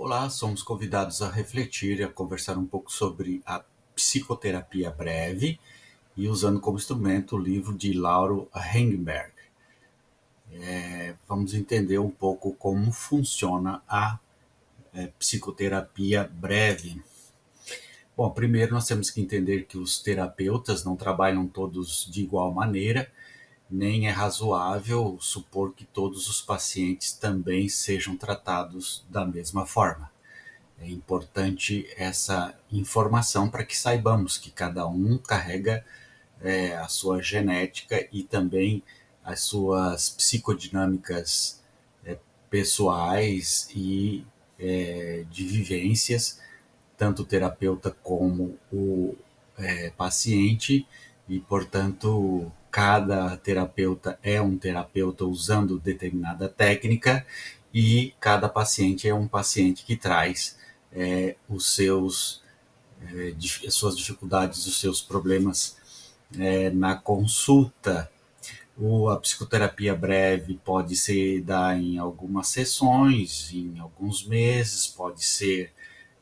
Olá, somos convidados a refletir e a conversar um pouco sobre a psicoterapia breve e usando como instrumento o livro de Lauro Hengenberg. Vamos entender um pouco como funciona a psicoterapia breve. Bom, primeiro nós temos que entender que os terapeutas não trabalham todos de igual maneira, nem é razoável supor que todos os pacientes também sejam tratados da mesma forma. É importante essa informação para que saibamos que cada um carrega a sua genética e também as suas psicodinâmicas pessoais e de vivências, tanto o terapeuta como o paciente, e, portanto, cada terapeuta é um terapeuta usando determinada técnica e cada paciente é um paciente que traz os seus, as suas dificuldades, os seus problemas na consulta. A psicoterapia breve pode ser dar em algumas sessões, em alguns meses, pode ser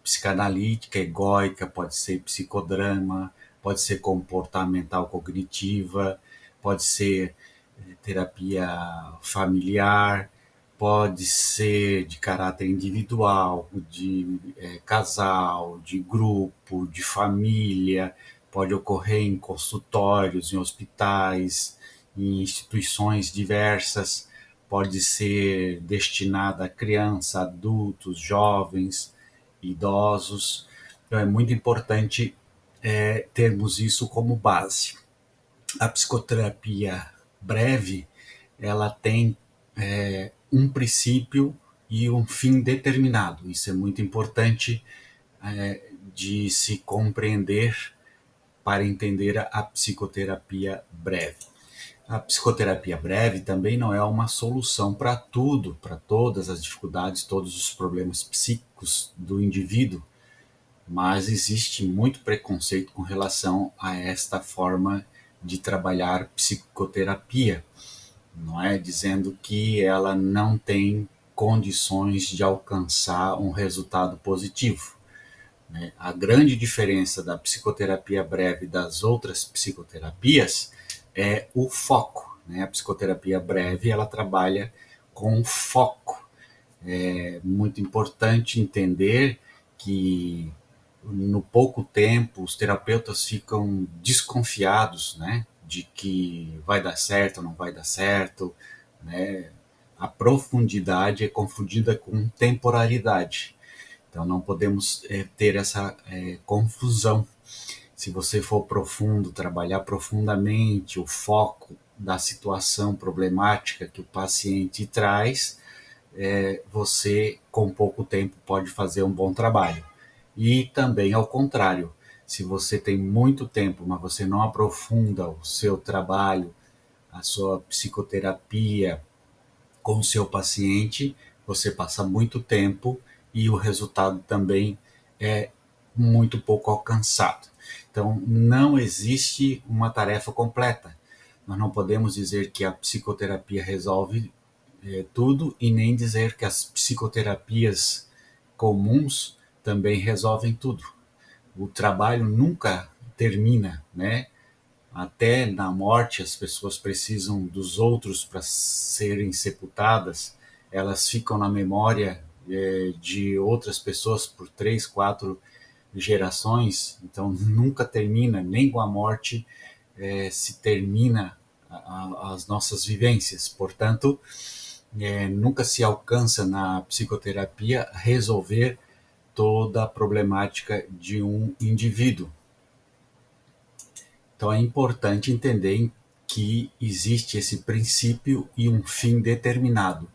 psicanalítica, egóica, pode ser psicodrama, pode ser comportamental cognitiva, pode ser terapia familiar, pode ser de caráter individual, de casal, de grupo, de família, pode ocorrer em consultórios, em hospitais, em instituições diversas, pode ser destinada a criança, adultos, jovens, idosos. Então é muito importante termos isso como base. A psicoterapia breve, ela tem um princípio e um fim determinado. Isso é muito importante de se compreender para entender a psicoterapia breve. A psicoterapia breve também não é uma solução para tudo, para todas as dificuldades, todos os problemas psíquicos do indivíduo, mas existe muito preconceito com relação a esta forma de trabalhar psicoterapia, não é? Dizendo que ela não tem condições de alcançar um resultado positivo, né? A grande diferença da psicoterapia breve das outras psicoterapias é o foco, né? A psicoterapia breve, ela trabalha com foco. É muito importante entender que no pouco tempo os terapeutas ficam desconfiados, né, de que vai dar certo ou não vai dar certo, né? A profundidade é confundida com temporalidade. Então não podemos ter essa confusão. Se você for profundo, trabalhar profundamente o foco da situação problemática que o paciente traz, você, com pouco tempo, pode fazer um bom trabalho. E também ao contrário, se você tem muito tempo, mas você não aprofunda o seu trabalho, a sua psicoterapia com o seu paciente, você passa muito tempo e o resultado também é muito pouco alcançado. Então, não existe uma tarefa completa. Nós não podemos dizer que a psicoterapia resolve tudo e nem dizer que as psicoterapias comuns também resolvem tudo. O trabalho nunca termina, né? Até na morte as pessoas precisam dos outros para serem sepultadas, elas ficam na memória de outras pessoas por 3, 4 gerações, então nunca termina, nem com a morte se termina as nossas vivências. Portanto, nunca se alcança na psicoterapia resolver toda a problemática de um indivíduo. Então é importante entender que existe esse princípio e um fim determinado.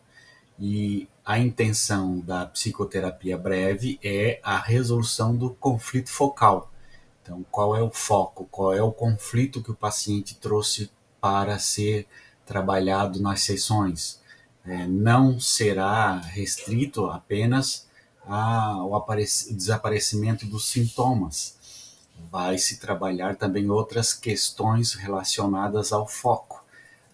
E a intenção da psicoterapia breve é a resolução do conflito focal. Então, qual é o foco? Qual é o conflito que o paciente trouxe para ser trabalhado nas sessões? Não será restrito apenas ao desaparecimento dos sintomas. Vai se trabalhar também outras questões relacionadas ao foco.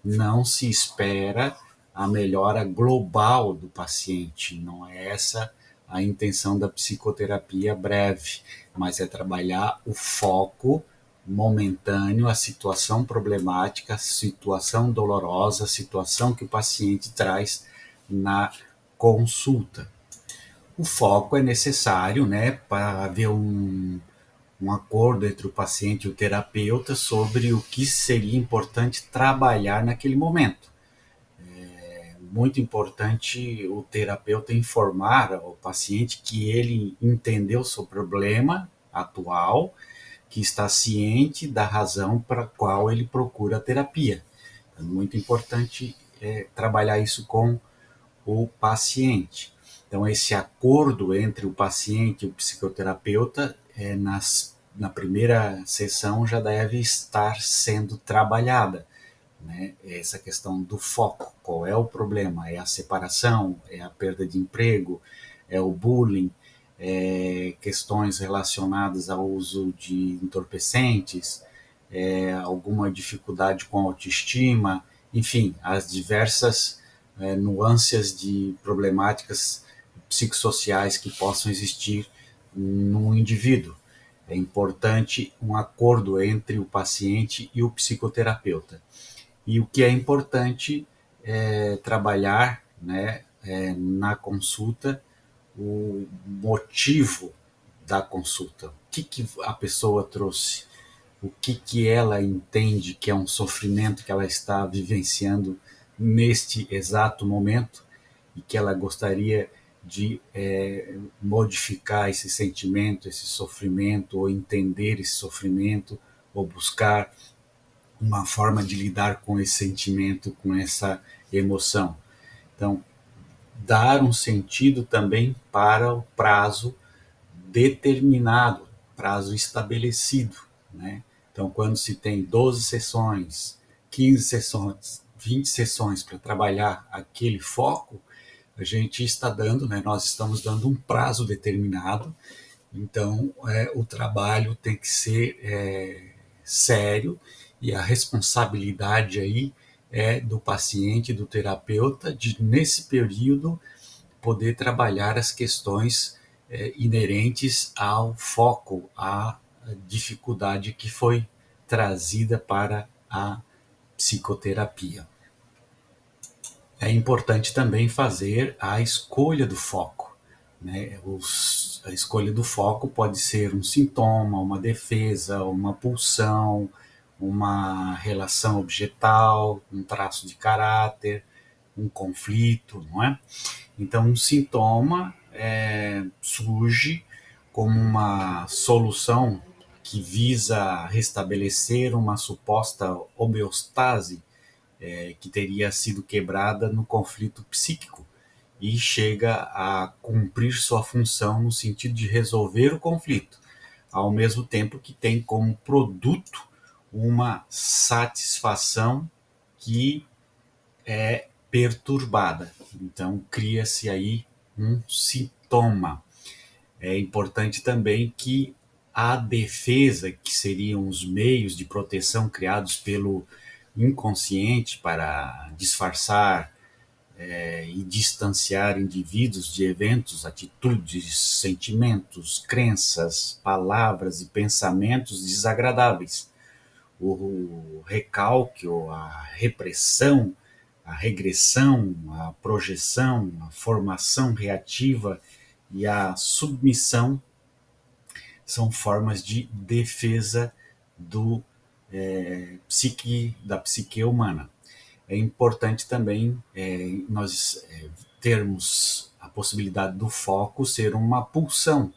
Não se espera a melhora global do paciente, não é essa a intenção da psicoterapia breve, mas é trabalhar o foco momentâneo, a situação problemática, a situação dolorosa, a situação que o paciente traz na consulta. O foco é necessário, né, para haver um acordo entre o paciente e o terapeuta sobre o que seria importante trabalhar naquele momento. É muito importante o terapeuta informar ao paciente que ele entendeu o seu problema atual, que está ciente da razão para a qual ele procura a terapia. É muito importante trabalhar isso com o paciente. Então, esse acordo entre o paciente e o psicoterapeuta na primeira sessão já deve estar sendo trabalhada, né? Essa questão do foco, qual é o problema? É a separação? É a perda de emprego? É o bullying? Questões relacionadas ao uso de entorpecentes? Alguma dificuldade com autoestima? Enfim, as diversas nuances de problemáticas psicossociais que possam existir num indivíduo. É importante um acordo entre o paciente e o psicoterapeuta. E o que é importante é trabalhar, né, na consulta o motivo da consulta. O que a pessoa trouxe? O que ela entende que é um sofrimento que ela está vivenciando neste exato momento e que ela gostaria de modificar esse sentimento, esse sofrimento, ou entender esse sofrimento, ou buscar uma forma de lidar com esse sentimento, com essa emoção. Então, dar um sentido também para o prazo determinado, prazo estabelecido, né? Então, quando se tem 12 sessões, 15 sessões, 20 sessões para trabalhar aquele foco, a gente está dando, né, nós estamos dando um prazo determinado. Então, o trabalho tem que ser sério, e a responsabilidade aí é do paciente, do terapeuta, de nesse período poder trabalhar as questões inerentes ao foco, à dificuldade que foi trazida para a psicoterapia. É importante também fazer a escolha do foco, né? A escolha do foco pode ser um sintoma, uma defesa, uma pulsão, uma relação objetal, um traço de caráter, um conflito, não é? Então, um sintoma surge como uma solução que visa restabelecer uma suposta homeostase que teria sido quebrada no conflito psíquico, e chega a cumprir sua função no sentido de resolver o conflito, ao mesmo tempo que tem como produto uma satisfação que é perturbada. Então, cria-se aí um sintoma. É importante também que a defesa, que seriam os meios de proteção criados pelo inconsciente para disfarçar e distanciar indivíduos de eventos, atitudes, sentimentos, crenças, palavras e pensamentos desagradáveis. O recalque, ou a repressão, a regressão, a projeção, a formação reativa e a submissão são formas de defesa do da psique humana. É importante também nós termos a possibilidade do foco ser uma pulsão,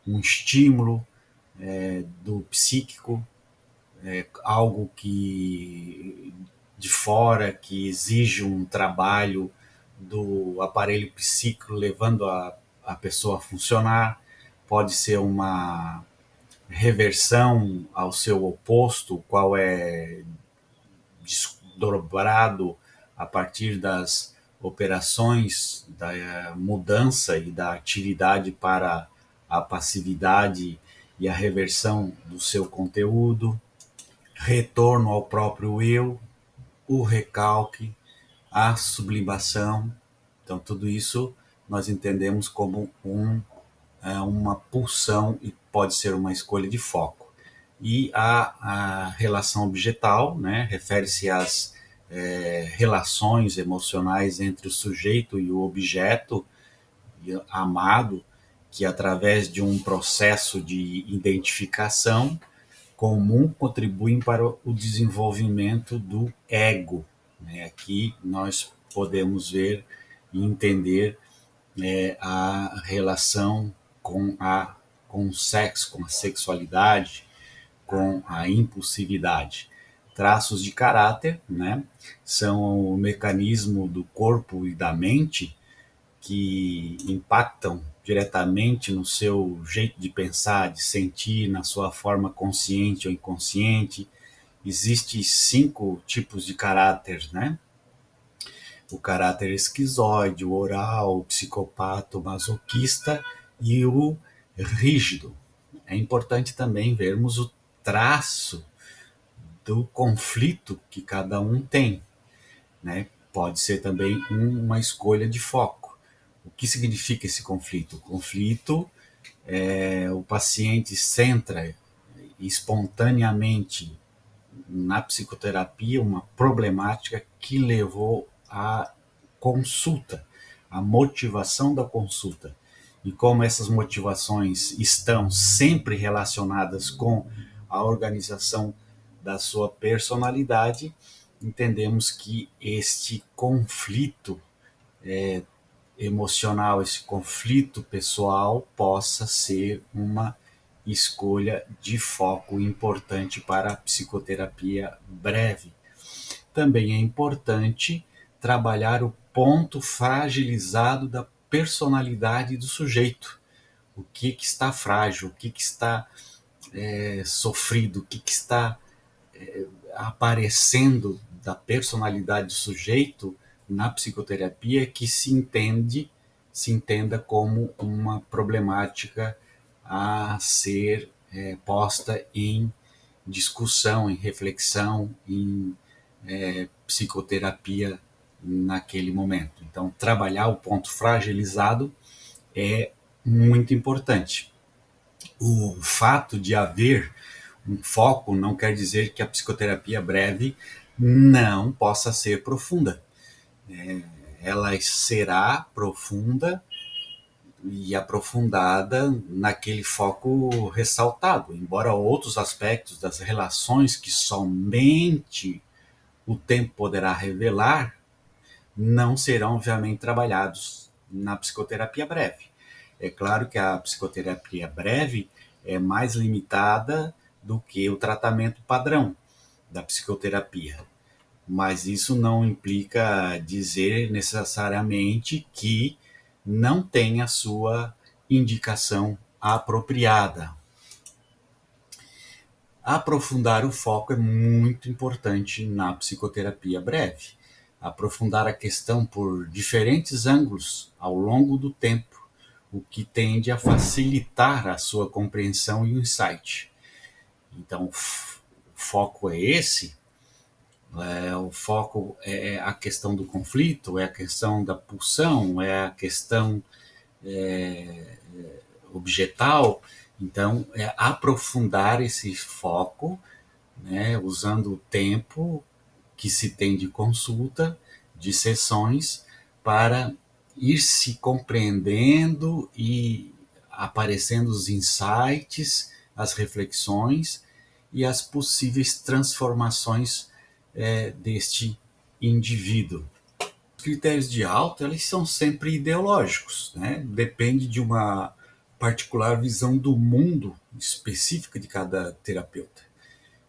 um estímulo do psíquico, algo que de fora, que exige um trabalho do aparelho psíquico, levando a pessoa a funcionar. Pode ser uma reversão ao seu oposto, qual é desdobrado a partir das operações da mudança e da atividade para a passividade e a reversão do seu conteúdo, retorno ao próprio eu, o recalque, a sublimação. Então, tudo isso nós entendemos como uma pulsão e pode ser uma escolha de foco. E a relação objetal, né, refere-se às relações emocionais entre o sujeito e o objeto amado, que através de um processo de identificação comum contribuem para o desenvolvimento do ego. Né? Aqui nós podemos ver e entender a relação com o sexo, com a sexualidade, com a impulsividade. Traços de caráter, né, são o mecanismo do corpo e da mente que impactam diretamente no seu jeito de pensar, de sentir, na sua forma consciente ou inconsciente. Existem 5 tipos de caráter, né? O caráter esquizoide, o oral, o psicopata, o masoquista e o rígido. É importante também vermos o traço do conflito que cada um tem, né? Pode ser também uma escolha de foco. O que significa esse conflito? O conflito o paciente centra espontaneamente na psicoterapia uma problemática que levou à consulta, à motivação da consulta. E como essas motivações estão sempre relacionadas com a organização da sua personalidade, entendemos que este conflito emocional, esse conflito pessoal possa ser uma escolha de foco importante para a psicoterapia breve. Também é importante trabalhar o ponto fragilizado da personalidade do sujeito. O que está frágil, o que está sofrido, o que está aparecendo da personalidade do sujeito na psicoterapia que se entenda como uma problemática a ser posta em discussão, em reflexão, em psicoterapia naquele momento. Então, trabalhar o ponto fragilizado é muito importante. O fato de haver um foco não quer dizer que a psicoterapia breve não possa ser profunda. Ela será profunda e aprofundada naquele foco ressaltado, embora outros aspectos das relações que somente o tempo poderá revelar não serão, obviamente, trabalhados na psicoterapia breve. É claro que a psicoterapia breve é mais limitada do que o tratamento padrão da psicoterapia, mas isso não implica dizer necessariamente que não tem a sua indicação apropriada. Aprofundar o foco é muito importante na psicoterapia breve. Aprofundar a questão por diferentes ângulos ao longo do tempo, o que tende a facilitar a sua compreensão e o insight. Então, o foco é esse. O foco é a questão do conflito, é a questão da pulsão, é a questão objetal. Então, é aprofundar esse foco, né, usando o tempo que se tem de consulta, de sessões, para ir se compreendendo e aparecendo os insights, as reflexões e as possíveis transformações deste indivíduo. Os critérios de alta, eles são sempre ideológicos, né? Depende de uma particular visão do mundo específica de cada terapeuta.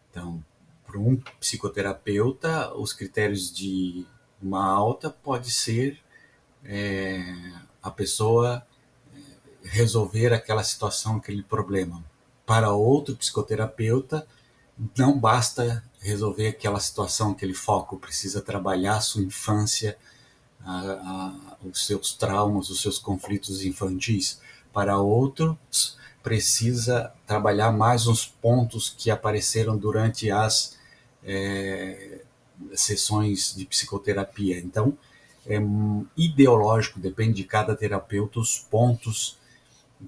Então, para um psicoterapeuta, os critérios de uma alta pode ser a pessoa resolver aquela situação, aquele problema. Para outro psicoterapeuta, não basta resolver aquela situação, aquele foco, precisa trabalhar a sua infância, os seus traumas, os seus conflitos infantis. Para outros, precisa trabalhar mais uns pontos que apareceram durante as sessões de psicoterapia. Então, ideológico, depende de cada terapeuta os pontos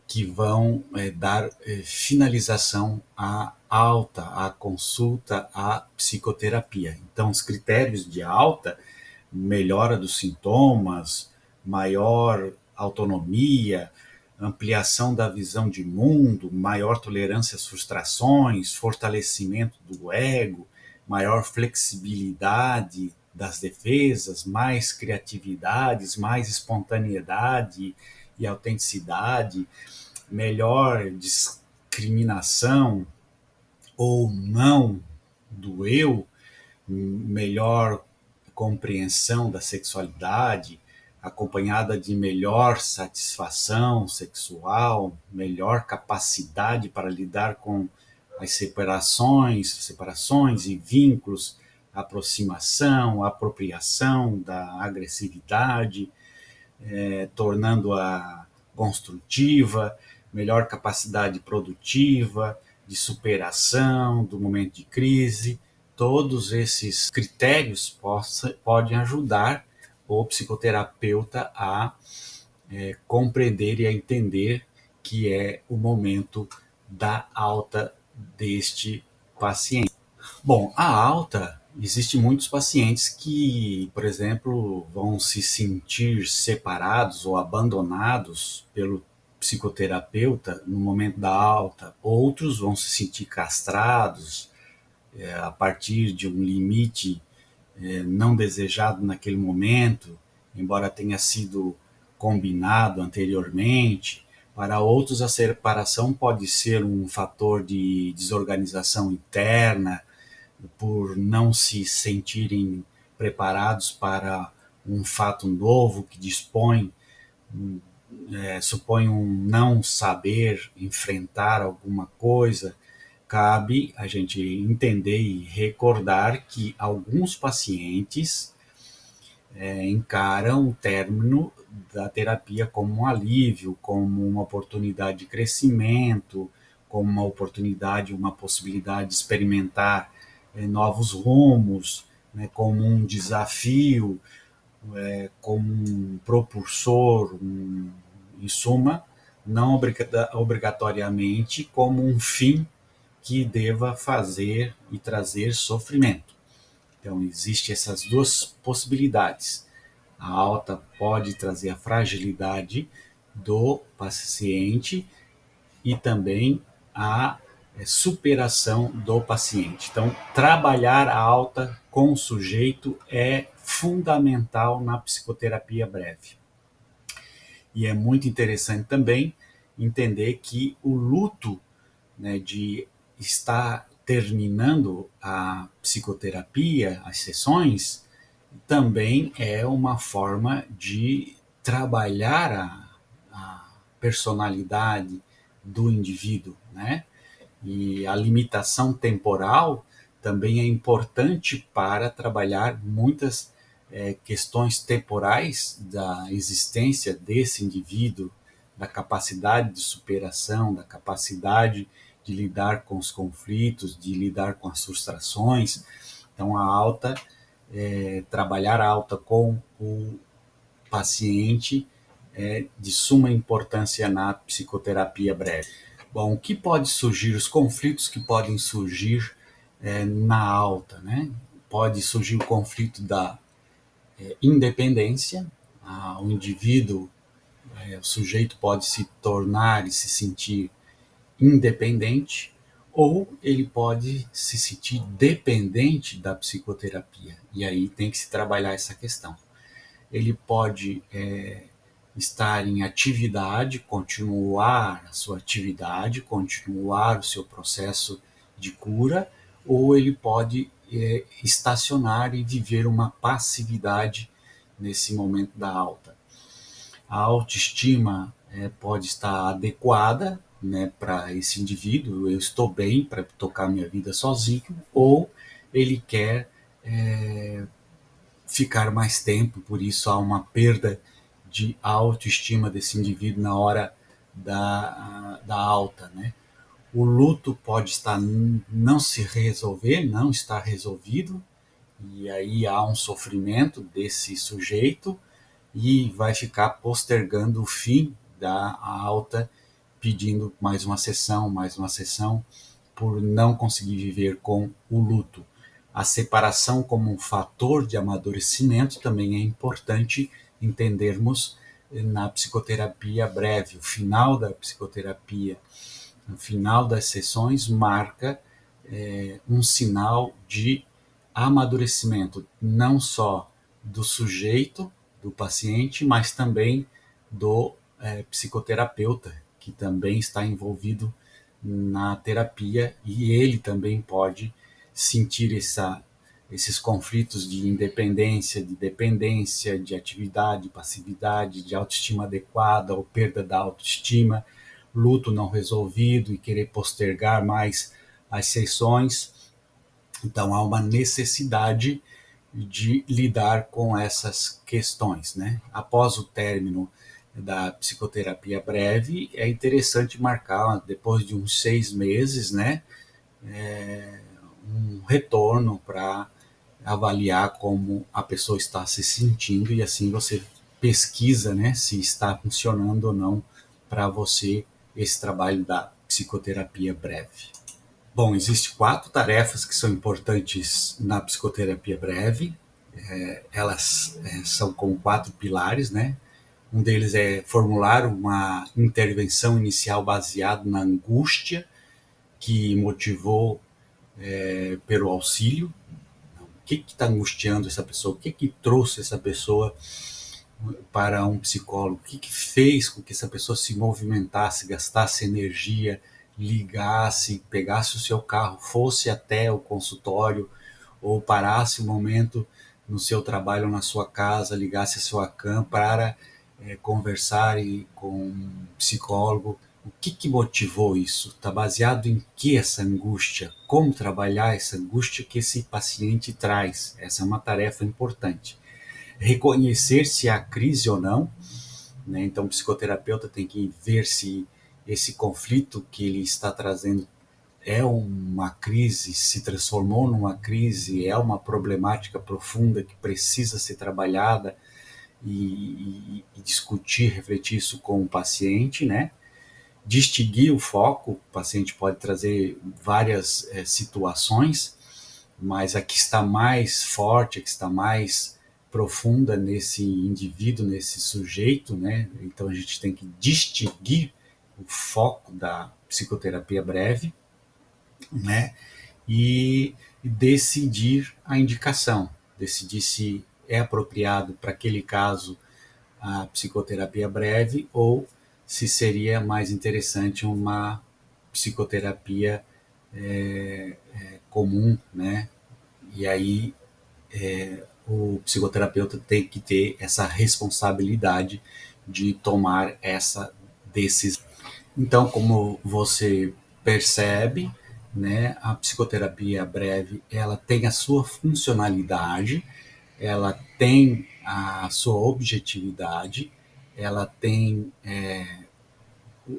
que vão dar finalização à alta, à consulta, à psicoterapia. Então, os critérios de alta: melhora dos sintomas, maior autonomia, ampliação da visão de mundo, maior tolerância às frustrações, fortalecimento do ego, maior flexibilidade das defesas, mais criatividades, mais espontaneidade e autenticidade, melhor discriminação ou não do eu, melhor compreensão da sexualidade, acompanhada de melhor satisfação sexual, melhor capacidade para lidar com as separações e vínculos, aproximação, apropriação da agressividade, tornando-a construtiva, melhor capacidade produtiva, de superação do momento de crise. Todos esses critérios podem ajudar o psicoterapeuta a compreender e a entender que é o momento da alta deste paciente. Bom, a alta, existem muitos pacientes que, por exemplo, vão se sentir separados ou abandonados pelo psicoterapeuta no momento da alta. Outros vão se sentir castrados a partir de um limite não desejado naquele momento, embora tenha sido combinado anteriormente. Para outros, a separação pode ser um fator de desorganização interna, por não se sentirem preparados para um fato novo que supõe um não saber enfrentar alguma coisa. Cabe a gente entender e recordar que alguns pacientes encaram o término da terapia como um alívio, como uma oportunidade de crescimento, como uma oportunidade, uma possibilidade de experimentar novos rumos, né, como um desafio, como um propulsor, em suma, não obrigatoriamente como um fim que deva fazer e trazer sofrimento. Então, existem essas duas possibilidades. A alta pode trazer a fragilidade do paciente e também a superação do paciente. Então, trabalhar a alta com o sujeito é fundamental na psicoterapia breve. E é muito interessante também entender que o luto, né, de estar terminando a psicoterapia, as sessões, também é uma forma de trabalhar a personalidade do indivíduo, né? E a limitação temporal também é importante para trabalhar muitas questões temporais da existência desse indivíduo, da capacidade de superação, da capacidade de lidar com os conflitos, de lidar com as frustrações. Então, a alta, trabalhar a alta com o paciente é de suma importância na psicoterapia breve. Bom, o que pode surgir, os conflitos que podem surgir na alta, né? Pode surgir o conflito da independência, o indivíduo, o sujeito pode se tornar e se sentir independente, ou ele pode se sentir dependente da psicoterapia, e aí tem que se trabalhar essa questão. Ele pode estar em atividade, continuar a sua atividade, continuar o seu processo de cura, ou ele pode estacionar e viver uma passividade nesse momento da alta. A autoestima pode estar adequada, né, para esse indivíduo, eu estou bem para tocar minha vida sozinho, ou ele quer ficar mais tempo, por isso há uma perda de autoestima desse indivíduo na hora da alta, né? O luto pode estar não se resolver, não estar resolvido, e aí há um sofrimento desse sujeito, e vai ficar postergando o fim da alta, pedindo mais uma sessão, por não conseguir viver com o luto. A separação como um fator de amadurecimento também é importante entendermos na psicoterapia breve. O final da psicoterapia, no final das sessões, marca um sinal de amadurecimento, não só do sujeito, do paciente, mas também do psicoterapeuta, que também está envolvido na terapia, e ele também pode sentir esses conflitos de independência, de dependência, de atividade, passividade, de autoestima adequada ou perda da autoestima, luto não resolvido e querer postergar mais as sessões. Então há uma necessidade de lidar com essas questões, né? Após o término da psicoterapia breve, é interessante marcar, depois de uns 6 meses, né, um retorno para avaliar como a pessoa está se sentindo, e assim você pesquisa, né, se está funcionando ou não para você esse trabalho da psicoterapia breve. Bom, existem 4 tarefas que são importantes na psicoterapia breve. Elas são com 4 pilares, né? Um deles é formular uma intervenção inicial baseada na angústia que motivou pelo auxílio. O que está angustiando essa pessoa? O que trouxe essa pessoa para um psicólogo? O que fez com que essa pessoa se movimentasse, gastasse energia, ligasse, pegasse o seu carro, fosse até o consultório ou parasse um momento no seu trabalho ou na sua casa, ligasse a sua cam para conversar com um psicólogo? O que motivou isso? Está baseado em que essa angústia? Como trabalhar essa angústia que esse paciente traz? Essa é uma tarefa importante. Reconhecer se há crise ou não, né? Então o psicoterapeuta tem que ver se esse conflito que ele está trazendo é uma crise, se transformou numa crise, é uma problemática profunda que precisa ser trabalhada, e discutir, refletir isso com o paciente, né? Distinguir o foco. O paciente pode trazer várias situações, mas a que está mais forte, a que está mais profunda nesse indivíduo, nesse sujeito, né? Então a gente tem que distinguir o foco da psicoterapia breve, né? E decidir a indicação, decidir se é apropriado para aquele caso a psicoterapia breve ou se seria mais interessante uma psicoterapia comum, né? E aí o psicoterapeuta tem que ter essa responsabilidade de tomar essa decisão. Então, como você percebe, né, a psicoterapia breve, ela tem a sua funcionalidade, ela tem a sua objetividade, ela tem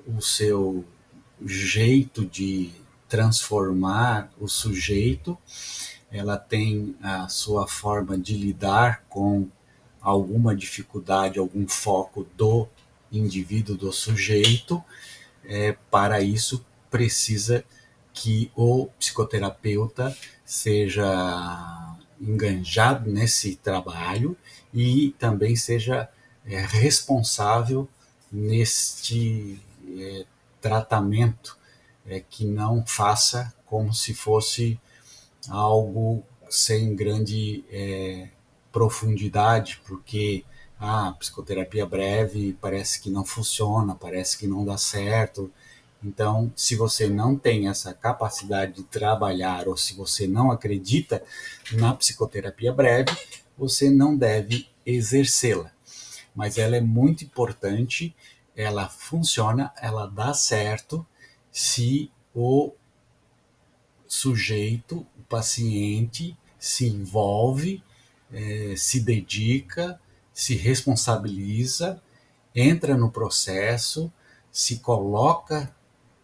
o seu jeito de transformar o sujeito, ela tem a sua forma de lidar com alguma dificuldade, algum foco do indivíduo, do sujeito. Para isso, precisa que o psicoterapeuta seja enganjado nesse trabalho e também seja responsável neste tratamento, que não faça como se fosse algo sem grande profundidade, porque a psicoterapia breve parece que não funciona, parece que não dá certo. Então, se você não tem essa capacidade de trabalhar, ou se você não acredita na psicoterapia breve, você não deve exercê-la. Mas ela é muito importante, ela funciona, ela dá certo se o sujeito, o paciente, se envolve, se dedica, se responsabiliza, entra no processo, se coloca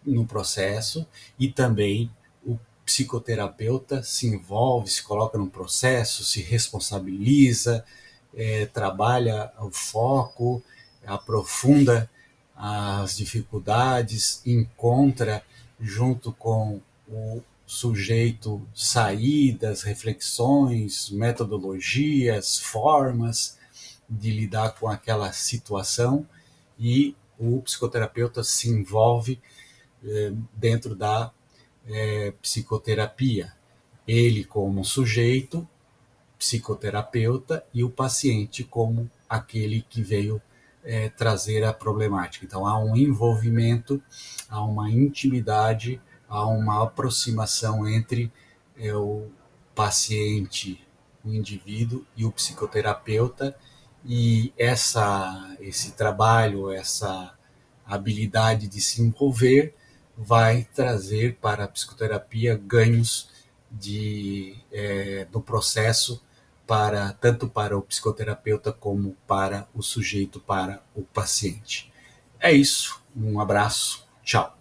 no processo, e também o psicoterapeuta se envolve, se coloca no processo, se responsabiliza, trabalha o foco, aprofunda as dificuldades, encontra junto com o sujeito saídas, reflexões, metodologias, formas de lidar com aquela situação, e o psicoterapeuta se envolve dentro da psicoterapia. Ele como sujeito, psicoterapeuta, e o paciente como aquele que veio trazer a problemática. Então há um envolvimento, há uma intimidade, há uma aproximação entre o paciente, o indivíduo, e o psicoterapeuta, e esse trabalho, essa habilidade de se envolver vai trazer para a psicoterapia ganhos no processo, tanto para o psicoterapeuta como para o sujeito, para o paciente. É isso, um abraço, tchau.